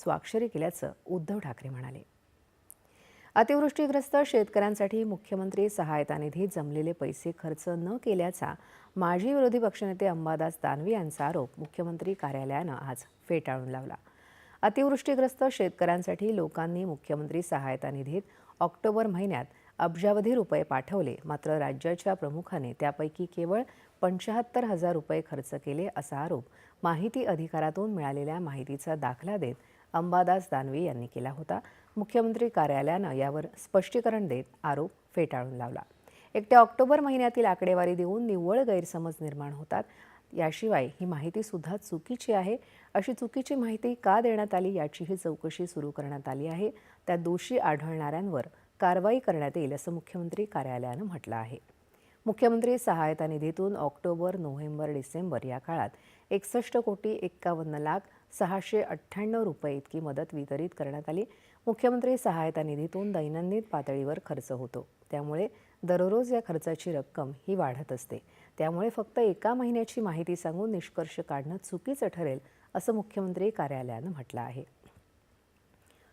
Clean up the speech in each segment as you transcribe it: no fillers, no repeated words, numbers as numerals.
स्वाक्षरी केल्याचं उद्धव ठाकरे म्हणाले. अतिवृष्टीग्रस्त शेतकऱ्यांसाठी मुख्यमंत्री सहायता निधीत जमलेले पैसे खर्च न केल्याचा माजी विरोधी पक्षनेते अंबादास दानवे यांचा आरोप मुख्यमंत्री कार्यालयानं आज फेटाळून लावला. अतिवृष्टीग्रस्त शेतकऱ्यांसाठी लोकांनी मुख्यमंत्री सहायता निधीत ऑक्टोबर महिन्यात अब्जावधी रुपये पाठवले, मात्र राज्याच्या प्रमुखाने त्यापैकी केवळ 75,000 रुपये खर्च केले असा आरोप माहिती अधिकारातून मिळालेल्या माहितीचा दाखला देत अंबादास दानवे यांनी केला होता. मुख्यमंत्री कार्यालयानं यावर स्पष्टीकरण देत आरोप फेटाळून लावला. एकट्या ऑक्टोबर महिन्यातील आकडेवारी देऊन निव्वळ गैरसमज निर्माण होतात. याशिवाय ही माहिती सुद्धा चुकीची आहे. अशी चुकीची माहिती का देण्यात आली याचीही चौकशी सुरू करण्यात आली आहे. त्या दोषी आढळणाऱ्यांवर कारवाई करण्यात येईल असं मुख्यमंत्री कार्यालयानं म्हटलं आहे. मुख्यमंत्री सहायता निधीतून ऑक्टोबर, नोव्हेंबर, डिसेंबर या काळात 61,51,698 रुपये इतकी मदत वितरित करण्यात आली. मुख्यमंत्री सहायता निधीतून दैनंदिन पातळीवर खर्च होतो, त्यामुळे दररोज या खर्चाची रक्कम ही वाढत असते. त्यामुळे फक्त एका महिन्याची माहिती सांगून निष्कर्ष काढणं चुकीचं ठरेल असं मुख्यमंत्री कार्यालयानं म्हटलं आहे.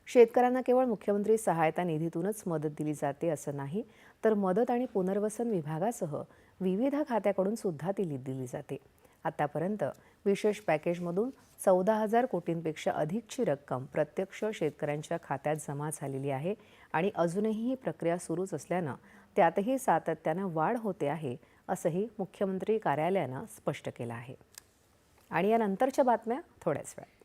शेतकऱ्यांना केवळ मुख्यमंत्री सहायता निधीतूनच मदत दिली जाते असं नाही, तर मदत आणि पुनर्वसन विभागासह विविध खात्याकडून सुद्धा ती दिली जाते. आतापर्यंत विशेष पॅकेजमधून 14,000 कोटींपेक्षा अधिकची रक्कम प्रत्यक्ष शेतकऱ्यांच्या खात्यात जमा झालेली आहे आणि अजूनही ही प्रक्रिया सुरूच असल्यानं त्यातही सातत्यानं वाढ होते आहे असंही मुख्यमंत्री कार्यालयानं स्पष्ट केलं आहे. आणि यानंतरच्या बातम्या थोड्याच वेळात.